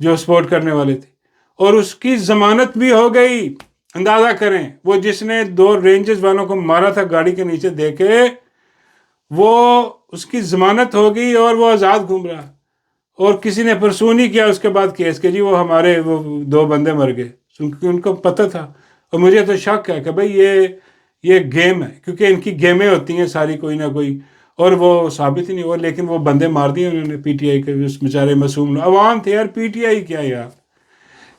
جو سپورٹ کرنے والے تھے، اور اس کی ضمانت بھی ہو گئی. اندازہ کریں، وہ جس نے 2 رینجرز والوں کو مارا تھا گاڑی کے نیچے دے کے، وہ اس کی ضمانت ہو گئی اور وہ آزاد گھوم رہا. اور کسی نے پرسو نہیں کیا اس کے بعد کیس کہ جی وہ ہمارے وہ 2 بندے مر گئے، کیونکہ ان کو پتہ تھا. اور مجھے تو شک ہے کہ بھئی یہ گیم ہے، کیونکہ ان کی گیمیں ہوتی ہیں ساری کوئی نہ کوئی، اور وہ ثابت ہی نہیں ہوا. لیکن وہ بندے مار دیے انہوں نے پی ٹی آئی کے، اس بیچارے معصوم عوام تھے یار. پی ٹی آئی کیا یار،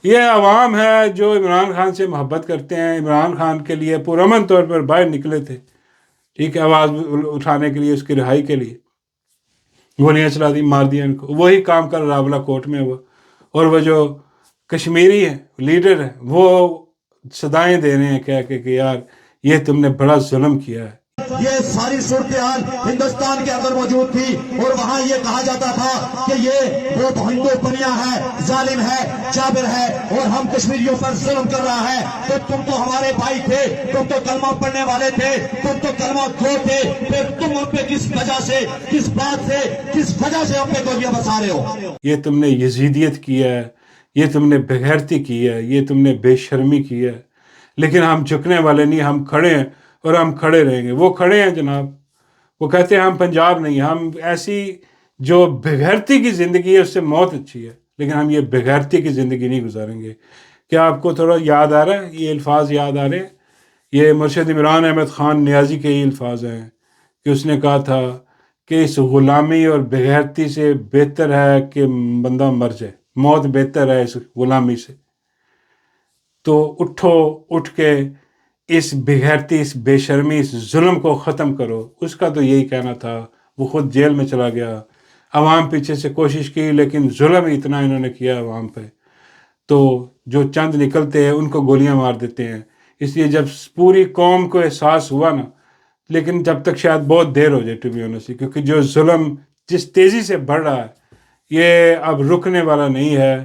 یہ عوام ہے جو عمران خان سے محبت کرتے ہیں، عمران خان کے لیے پرامن طور پر باہر نکلے تھے، ٹھیک ہے، آواز اٹھانے کے لیے، اس کی رہائی کے لیے. گولیاں چلا دی، مار دیا ان کو. وہی کام کر راولہ کوٹ میں وہ، اور وہ جو کشمیری ہیں لیڈر ہیں وہ صدائیں دے رہے ہیں کہہ کے کہ یار یہ تم نے بڑا ظلم کیا ہے. یہ ساری صورتحال ہندوستان کے اندر موجود تھی، اور وہاں یہ کہا جاتا تھا کہ یہ وہ ہندو پنیا ہے، ظالم ہے، جابر ہے، اور ہم کشمیریوں پر ظلم کر رہا ہے. تو تم تو ہمارے بھائی تھے، تم تو کلمہ پڑھنے والے تھے، تم تو کلمہ کھو تھے، پھر تم ہم پہ کس وجہ سے، کس بات سے، کس وجہ سے ہم پہ گولیاں بسا رہے ہو؟ یہ تم نے یزیدیت کی ہے، یہ تم نے بغیرتی کی ہے، یہ تم نے بے شرمی کی ہے. لیکن ہم جھکنے والے نہیں، ہم کھڑے ہیں اور ہم کھڑے رہیں گے. وہ کھڑے ہیں جناب، وہ کہتے ہیں ہم پنجاب نہیں، ہم ایسی جو بغیرتی کی زندگی ہے اس سے موت اچھی ہے، لیکن ہم یہ بغیرتی کی زندگی نہیں گزاریں گے. کیا آپ کو تھوڑا یاد آ رہا ہے، یہ الفاظ یاد آ رہے ہیں؟ یہ مرشد عمران احمد خان نیازی کے ہی الفاظ ہیں کہ اس نے کہا تھا کہ اس غلامی اور بغیرتی سے بہتر ہے کہ بندہ مر جائے، موت بہتر ہے اس غلامی سے. تو اٹھو، اٹھ کے اس بغیرتی، اس بے شرمی، اس ظلم کو ختم کرو. اس کا تو یہی کہنا تھا. وہ خود جیل میں چلا گیا، عوام پیچھے سے کوشش کی، لیکن ظلم اتنا انہوں نے کیا عوام پہ، تو جو چند نکلتے ہیں ان کو گولیاں مار دیتے ہیں. اس لیے جب پوری قوم کو احساس ہوا نا، لیکن جب تک شاید بہت دیر ہو جائے ٹو بی آنیسٹ، کیونکہ جو ظلم جس تیزی سے بڑھ رہا ہے یہ اب رکنے والا نہیں ہے.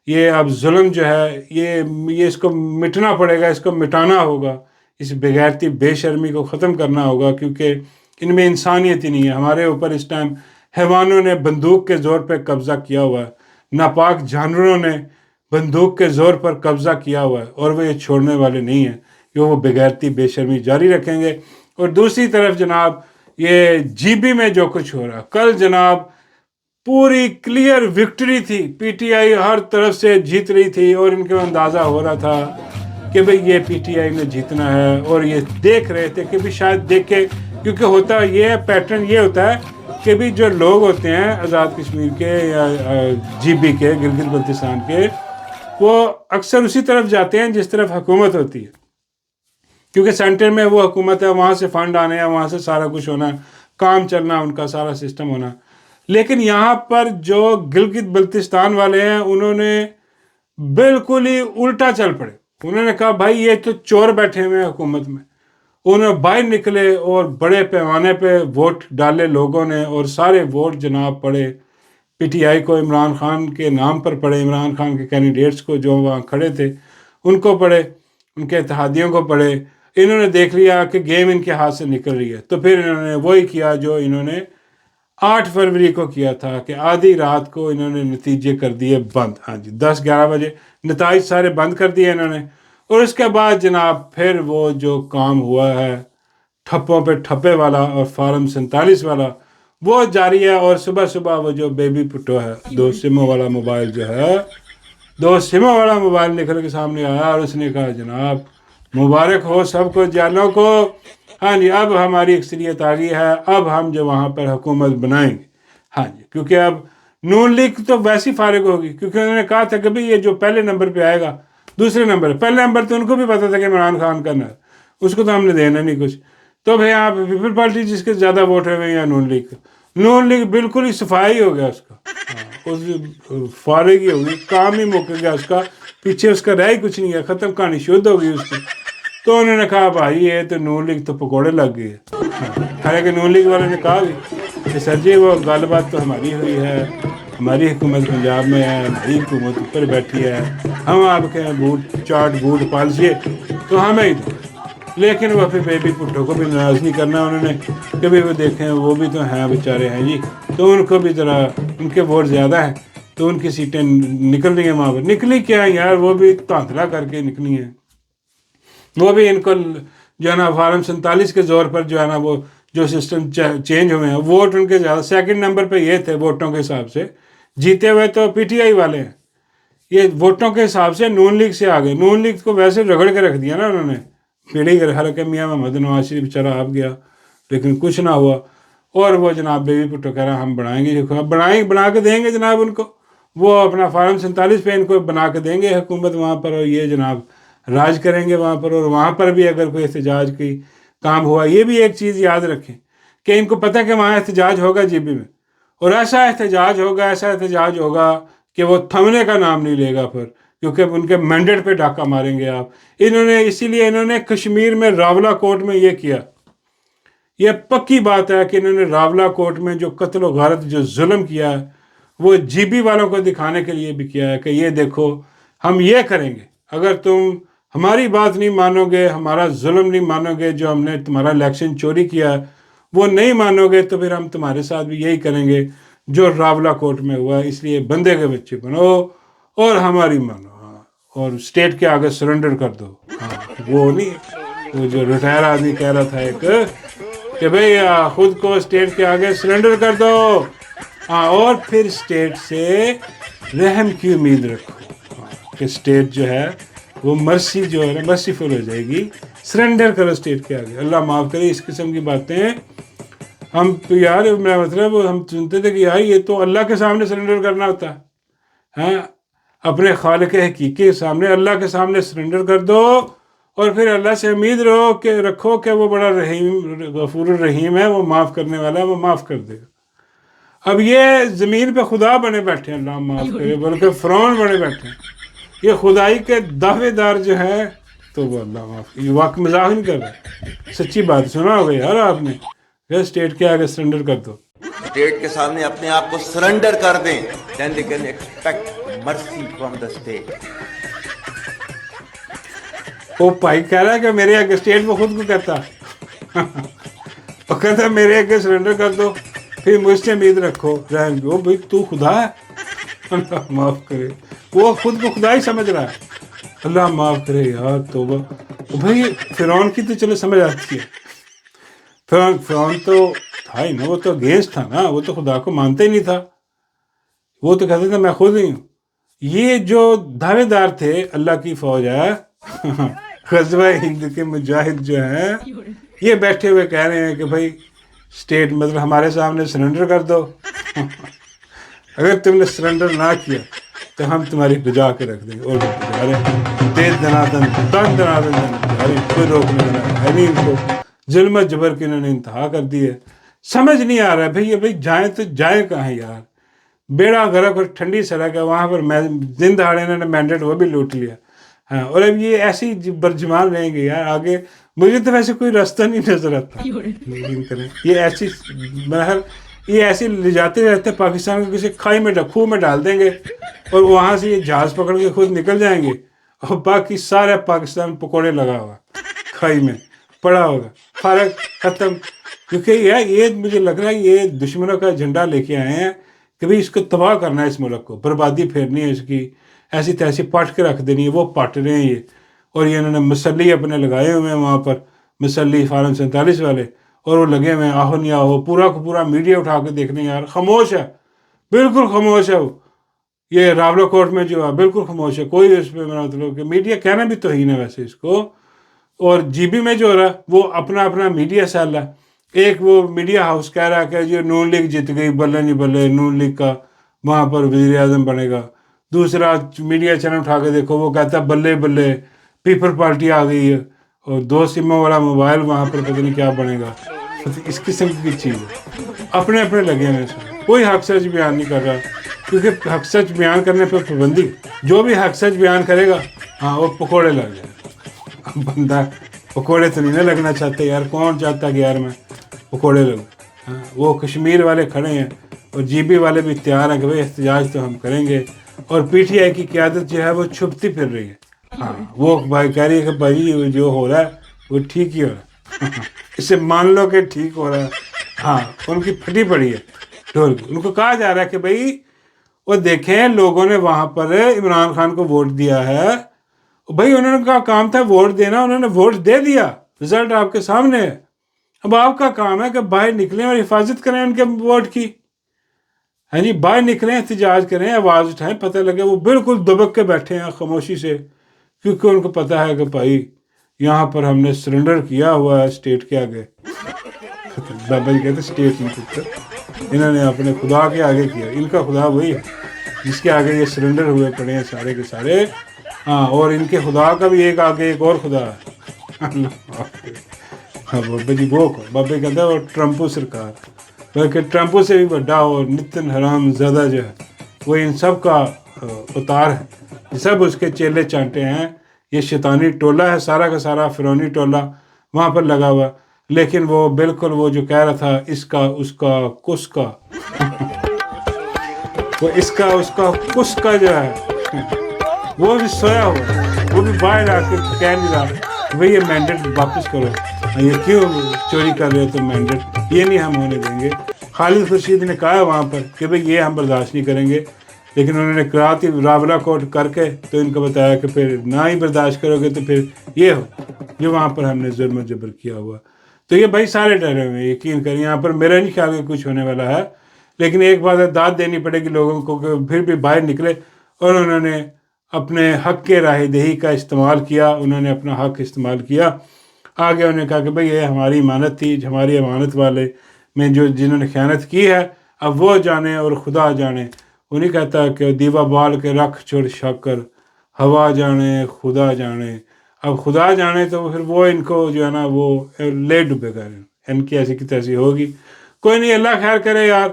یہ اب ظلم جو ہے یہ اس کو مٹنا پڑے گا، اس کو مٹانا ہوگا، اس بغیرتی بے شرمی کو ختم کرنا ہوگا، کیونکہ ان میں انسانیت ہی نہیں ہے. ہمارے اوپر اس ٹائم حیوانوں نے بندوق کے زور پہ قبضہ کیا ہوا ہے، ناپاک جانوروں نے بندوق کے زور پر قبضہ کیا ہوا ہے، اور وہ یہ چھوڑنے والے نہیں ہیں کہ وہ بغیرتی بے شرمی جاری رکھیں گے. اور دوسری طرف جناب یہ جی بی میں جو کچھ ہو رہا، کل جناب پوری کلیئر وکٹری تھی، پی ٹی آئی ہر طرف سے جیت رہی تھی، اور ان کو اندازہ ہو رہا تھا کہ بھئی یہ پی ٹی آئی نے جیتنا ہے، اور یہ دیکھ رہے تھے کہ بھی شاید دیکھے، کیونکہ ہوتا یہ پیٹرن یہ ہوتا ہے کہ بھی جو لوگ ہوتے ہیں آزاد کشمیر کے یا جی بی کے، گلگت بلتستان کے، وہ اکثر اسی طرف جاتے ہیں جس طرف حکومت ہوتی ہے، کیونکہ سینٹر میں وہ حکومت ہے، وہاں سے فنڈ آنے ہیں، وہاں سے سارا کچھ ہونا ہے، کام چلنا، ان کا سارا سسٹم ہونا. لیکن یہاں پر جو گلگت بلتستان والے ہیں انہوں نے بالکل ہی الٹا چل پڑے. انہوں نے کہا بھائی یہ تو چور بیٹھے ہوئے ہیں حکومت میں. انہوں نے باہر نکلے اور بڑے پیمانے پہ ووٹ ڈالے لوگوں نے، اور سارے ووٹ جناب پڑے پی ٹی آئی کو، عمران خان کے نام پر پڑے، عمران خان کے کینڈیڈیٹس کو جو وہاں کھڑے تھے ان کو پڑے، ان کے اتحادیوں کو پڑے. انہوں نے دیکھ لیا کہ گیم ان کے ہاتھ سے نکل رہی ہے، تو پھر انہوں نے وہی کیا جو انہوں نے 8 فروری کو کیا تھا کہ آدھی رات کو انہوں نے نتیجے کر دیے بند. ہاں جی 10-11 بجے نتائج سارے بند کر دیے انہوں نے. اور اس کے بعد جناب پھر وہ جو کام ہوا ہے ٹھپوں پہ ٹھپے والا اور فارم 47 والا وہ جاری ہے. اور صبح صبح وہ جو بیبی پٹو ہے 2 سموں والا موبائل جو ہے، 2 سموں والا موبائل نکل کے سامنے آیا، اور اس نے کہا جناب مبارک ہو سب کو، جالوں کو، ہاں جی اب ہماری اکثریت آ گئی ہے، اب ہم جو وہاں پر حکومت بنائیں گے. ہاں جی کیونکہ اب نون لیگ تو ویسی فارغ ہوگی، کیونکہ انہوں نے کہا تھا کہ بھئی یہ جو پہلے نمبر پہ آئے گا، دوسرے نمبر، پہلے نمبر تو ان کو بھی پتا تھا کہ عمران خان کرنا ہے، اس کو تو ہم نے دینا نہیں کچھ. تو بھئی آپ پیپل پارٹی جس کے زیادہ ووٹ ہوئے یا نون لیگ، نون لیگ بالکل ہی صفائی ہو گیا اس کا، اس فارغ ہی ہوگی، کام ہی مک گیا اس کا، پیچھے اس کا رہ ہی کچھ نہیں ہے، ختم کہانی شدھ ہو گئی اس کی. تو انہوں نے کہا بھائی یہ تو نون لیگ تو پکوڑے لگ گئے. حالانکہ نون لیگ والوں نے کہا بھی کہ سر جی وہ گل بات تو ہماری ہوئی ہے، ہماری حکومت پنجاب میں ہے، ہماری حکومت اوپر بیٹھی ہے، ہم آپ کے بوٹ چاٹ بوٹ پالسیے تو ہمیں ہی دو. لیکن وہ پھر بیبی پٹھوں کو بھی ناراض نہیں کرنا انہوں نے کہ بھی وہ دیکھیں وہ بھی تو ہیں بیچارے ہیں جی، تو ان کو بھی ذرا ان کے ووٹ زیادہ ہیں تو ان کی سیٹیں نکل رہی ہیں وہاں پر. نکلی کیا ہے یار, وہ بھی تانتلا کر کے نکلی ہیں. وہ بھی ان کو جو ہے نا فارم 47 کے زور پر جو ہے نا وہ جو سسٹم چینج ہوئے ہیں, ووٹ ان کے زیادہ سیکنڈ نمبر پہ یہ تھے ووٹوں کے حساب سے, جیتے ہوئے تو پی ٹی آئی والے ہیں, یہ ووٹوں کے حساب سے نون لیگ سے آ گئے. نون لیگ کو ویسے رگڑ کے رکھ دیا نا انہوں نے, پیڑھی کر حالانکہ میاں محمد نواز شریف بیچارہ آپ گیا لیکن کچھ نہ ہوا. اور وہ جناب بیوی پٹو کہہ رہا ہم بنائیں گے, بنا کے دیں گے جناب ان کو, وہ اپنا فارم 47 پہ ان کو بنا کے دیں گے حکومت وہاں پر, اور یہ جناب راج کریں گے وہاں پر. اور وہاں پر بھی اگر کوئی احتجاج کی کام ہوا, یہ بھی ایک چیز یاد رکھیں کہ ان کو پتہ کہ وہاں احتجاج ہوگا جی بی میں, اور ایسا احتجاج ہوگا کہ وہ تھمنے کا نام نہیں لے گا پھر, کیونکہ ان کے مینڈیٹ پہ ڈاکہ ماریں گے آپ. اسی لیے انہوں نے کشمیر میں راولہ کوٹ میں یہ کیا. یہ پکی بات ہے کہ انہوں نے راولہ کوٹ میں جو قتل و غارت جو ظلم کیا ہے وہ جی بی والوں کو دکھانے کے لیے بھی کیا ہے کہ یہ دیکھو ہم یہ کریں گے, اگر تم ہماری بات نہیں مانو گے, ہمارا ظلم نہیں مانو گے, جو ہم نے تمہارا الیکشن چوری کیا ہے وہ نہیں مانو گے, تو پھر ہم تمہارے ساتھ بھی یہی کریں گے جو راولہ کوٹ میں ہوا. اس لیے بندے کے بچے بنو اور ہماری مانو, اور اسٹیٹ کے آگے سرنڈر کر دو. وہ نہیں, وہ جو ریٹائر آدمی کہہ رہا تھا ایک کہ بھئی خود کو اسٹیٹ کے آگے سرنڈر کر دو, اور پھر اسٹیٹ سے رحم کی امید رکھو کہ اسٹیٹ جو ہے وہ مرسی جو ہے نا مرسیفل ہو جائے گی. سرنڈر کرو اسٹیٹ کے آگے, اللہ معاف کرے اس قسم کی باتیں ہم یار, میرا مطلب ہم سنتے تھے کہ یار یہ تو اللہ کے سامنے سرنڈر کرنا ہوتا ہے, اپنے خالق حقیقی کے سامنے, اللہ کے سامنے سرنڈر کر دو, اور پھر اللہ سے امید رکھو کہ وہ بڑا رحیم غفور الرحیم ہے, وہ معاف کرنے والا ہے, وہ معاف کر دے گا. اب یہ زمین پہ خدا بنے بیٹھے ہیں, اللہ معاف کرے, بلکہ فرعون بنے بیٹھے ہیں. یہ خدائی کے دعوے دار جو ہے تو وہ اللہ معاف کرے, یہ واقع مزاح نہیں کر رہا, سچی بات سنا ہوگا یار آپ نے, اسٹیٹ کے آگے سرنڈر کر دو. اسٹیٹ کے سامنے اپنے آپ کو سرنڈر کر دیں, then they can expect mercy from the state. وہ بھائی کہہ رہا ہے کہ میرے آگے اسٹیٹ وہ خود کو کہتا وہ کہتا میرے آگے سرنڈر کر دو, پھر مجھ سے امید رکھو رحم کی. وہ بھائی تو خدا ہے, اللہ معاف کرے, وہ خود کو خدا ہی سمجھ رہا ہے, اللہ معاف کرے یار. توبہ. بھائی فرعون کی تو چلو سمجھ آتی ہے, فرعون تو تھا ہی نا, وہ تو اگینسٹ تھا نا, وہ تو خدا کو مانتا ہی نہیں تھا, وہ تو کہتے تھے میں خود ہی ہوں. یہ جو دعوے دار تھے اللہ کی فوج ہے, غزوہ ہند کے مجاہد جو ہیں, یہ بیٹھے ہوئے کہہ رہے ہیں کہ بھائی اسٹیٹ مطلب ہمارے سامنے سرنڈر کر دو, اگر تم نے سرنڈر نہ کیا تو ہم تمہاری بجا کے رکھ دیں گے. اور بجا رہے تیز دنادن تن دنادن بجا رہے, کوئی روکنے والا ہے نہیں ان کو. ظلم جبر کی انہوں نے انتہا کر دی ہے. سمجھ نہیں آ رہا ہے بھائی, یہ بھائی جائیں تو جائیں کہاں یار, بیڑا غرق اور ٹھنڈی سڑک ہے, وہاں پر دن دہاڑے انہوں نے مینڈیٹ وہ بھی لوٹ لیا. ہاں, اور اب یہ ایسی برجمان رہیں گے یار آگے. مجھے تو ویسے کوئی راستہ نہیں نظر آتا, یہ ایسی بہرحال یہ ایسے لے جاتے رہتے پاکستان کو کسی کھائی میں کھو میں ڈال دیں گے, اور وہاں سے یہ جہاز پکڑ کے خود نکل جائیں گے, اور باقی سارا پاکستان پکوڑے لگا ہوا کھائی میں پڑا ہوگا, فرق ختم. کیونکہ یہ مجھے لگ رہا ہے یہ دشمنوں کا جھنڈا لے کے آئے ہیں کہ بھئی اس کو تباہ کرنا ہے, اس ملک کو بربادی پھیرنی ہے اس کی, ایسی تیسی پاٹ کے رکھ دینی ہے. وہ پاٹ رہے ہیں یہ, اور یہ انہوں نے مسلی اپنے لگائے ہوئے ہیں وہاں پر, مسلی فارم 47 والے, اور وہ لگے ہوئے ہیں آہو نہیں آہو. پورا کو پورا میڈیا اٹھا کے دیکھنے یار خاموش ہے, بالکل خاموش ہے. وہ یہ راولہ کوٹ میں جو ہے بالکل خاموش ہے, کوئی اس پہ مطلب کہ میڈیا کہنا بھی توہین ہے ویسے اس کو. اور جی بی میں جو ہو رہا وہ اپنا اپنا میڈیا سیل ہے. ایک وہ میڈیا ہاؤس کہہ رہا ہے کہ جو نون لیگ جیت گئی, بلے نہیں بلے نون لیگ کا وہاں پر وزیر اعظم بنے گا. دوسرا میڈیا چینل اٹھا کے دیکھو, وہ کہتا ہے بلے بلے پیپل پارٹی آ گئی ہے, اور 2 سموں والا موبائل وہاں پر پتہ نہیں کیا بنے گا. اس قسم کی چیز ہے, اپنے اپنے لگے ہیں. کوئی حق سچ بیان نہیں کر رہا, کیونکہ حق سچ بیان کرنے پہ پابندی, جو بھی حق سچ بیان کرے گا ہاں وہ پکوڑے لگ جائے. بندہ پکوڑے تو نہیں نہ لگنا چاہتے یار, کون چاہتا کہ یار میں پکوڑے لگوں. ہاں, وہ کشمیر والے کھڑے ہیں, اور جی بی والے بھی تیار ہیں کہ بھائی احتجاج تو ہم کریں گے. اور پی ٹی آئی کی قیادت جو ہے وہ چھپتی پھر رہی ہے. ہاں, وہ بھائی کہہ رہی ہے کہ بھائی جو ہو رہا ہے وہ ٹھیک ہی ہو رہا ہے, اسے مان لو کہ ٹھیک ہو رہا ہے. ہاں, ان کی پھٹی پڑی ہے ڈھول کی. ان کو کہا جا رہا ہے کہ بھائی وہ دیکھیں لوگوں نے وہاں پر عمران خان کو ووٹ دیا ہے بھائی، انہوں نے کا کام تھا ووٹ دینا، انہوں نے ووٹ دے دیا، رزلٹ آپ کے سامنے ہے۔ اب آپ کا کام ہے کہ باہر نکلیں اور حفاظت کریں ان کے ووٹ کی، ہاں جی، باہر نکلیں، احتجاج کریں، آواز اٹھائیں، پتہ لگے وہ بالکل دبک کے بیٹھے ہیں خاموشی سے، کیونکہ ان کو پتہ ہے کہ بھائی یہاں پر ہم نے سرنڈر کیا ہوا ہے اسٹیٹ کے آگے۔ بابا جی کہتے اسٹیٹ نہیں پتر، انہوں نے اپنے خدا کے آگے کیا، ان کا خدا وہی ہے جس کے آگے یہ سرنڈر ہوئے پڑے ہیں سارے کے سارے، ہاں، اور ان کے خدا کا بھی ایک آگے ایک اور خدا ہے۔ بابا جی وہ بابا جی کہتا ہے وہ ٹرمپو سرکار، بلکہ ٹرمپو سے بھی بڑا اور نتن حرام زیادہ جو ہے وہ ان سب کا اتار ہے، سب اس کے چیلے چانٹے ہیں، یہ شیطانی ٹولہ ہے سارا کا سارا، فرعونی ٹولہ وہاں پر لگا ہوا، لیکن وہ بالکل وہ جو کہہ رہا تھا اس کا اس کا کس کا وہ اس کا اس کا کس کا جو ہے وہ بھی سویا ہوا ہے، وہ بھی باہر آ کے کہہ نہیں رہا بھئی یہ مینڈیٹ واپس کرو، یہ کیوں چوری کر رہے ہو تم مینڈیٹ، یہ نہیں ہم ہونے دیں گے۔ خالد خورشید نے کہا وہاں پر کہ بھئی یہ ہم برداشت نہیں کریں گے، لیکن انہوں نے کراتی راولہ کوٹ کر کے تو ان کو بتایا کہ پھر نہ ہی برداشت کرو گے تو پھر یہ ہو جو وہاں پر ہم نے ظلم و جبر کیا ہوا۔ تو یہ بھائی سارے ڈرے ہوئے، یقین کریں، یہاں پر میرا نہیں خیال کہ کچھ ہونے والا ہے، لیکن ایک بات ہے داد دینی پڑے گی لوگوں کو کہ پھر بھی باہر نکلے اور انہوں نے اپنے حق کے راہ دہی کا استعمال کیا، انہوں نے اپنا حق استعمال کیا، آگے انہوں نے کہا کہ بھئی یہ ہماری امانت تھی، ہماری امانت والے میں جو جنہوں نے خیانت کی ہے اب وہ جانے اور خدا جانے، وہ نہیں کہتا کہ دیوا بال کے رکھ چھوڑ شکر، ہوا جانے خدا جانے، اب خدا جانے تو پھر وہ ان کو جو ہے نا وہ لے ڈبے گا، ان کی ایسی کی تیسی ہوگی۔ کوئی نہیں، اللہ خیر کرے یار،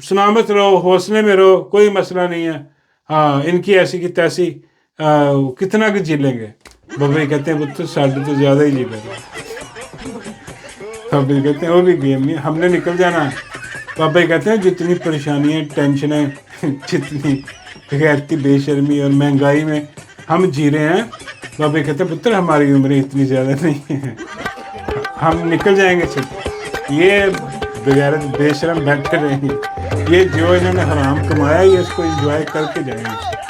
سلامت رہو، حوصلے میں رہو، کوئی مسئلہ نہیں ہے، ہاں ان کی ایسی کی تیسی کتنا کہ جی لیں گے۔ بابا جی کہتے ہیں وہ تو ساڑھے تو زیادہ ہی جی لیں گے، بابا جی کہتے ہیں وہ بھی گیم نہیں، ہم نے نکل جانا ہے۔ بابا جی کہتے ہیں جتنی پریشانیاں ٹینشنیں جتنی غیرتی بے شرمی اور مہنگائی میں ہم جی رہے ہیں، بابا جی کہتے ہیں پتر ہماری عمریں اتنی زیادہ نہیں ہیں، ہم نکل جائیں گے چھپ، یہ بغیرت بے شرم بیٹھے رہیں گے، یہ جو انہوں نے حرام کمایا یہ اس کو انجوائے کر کے جائیں گے۔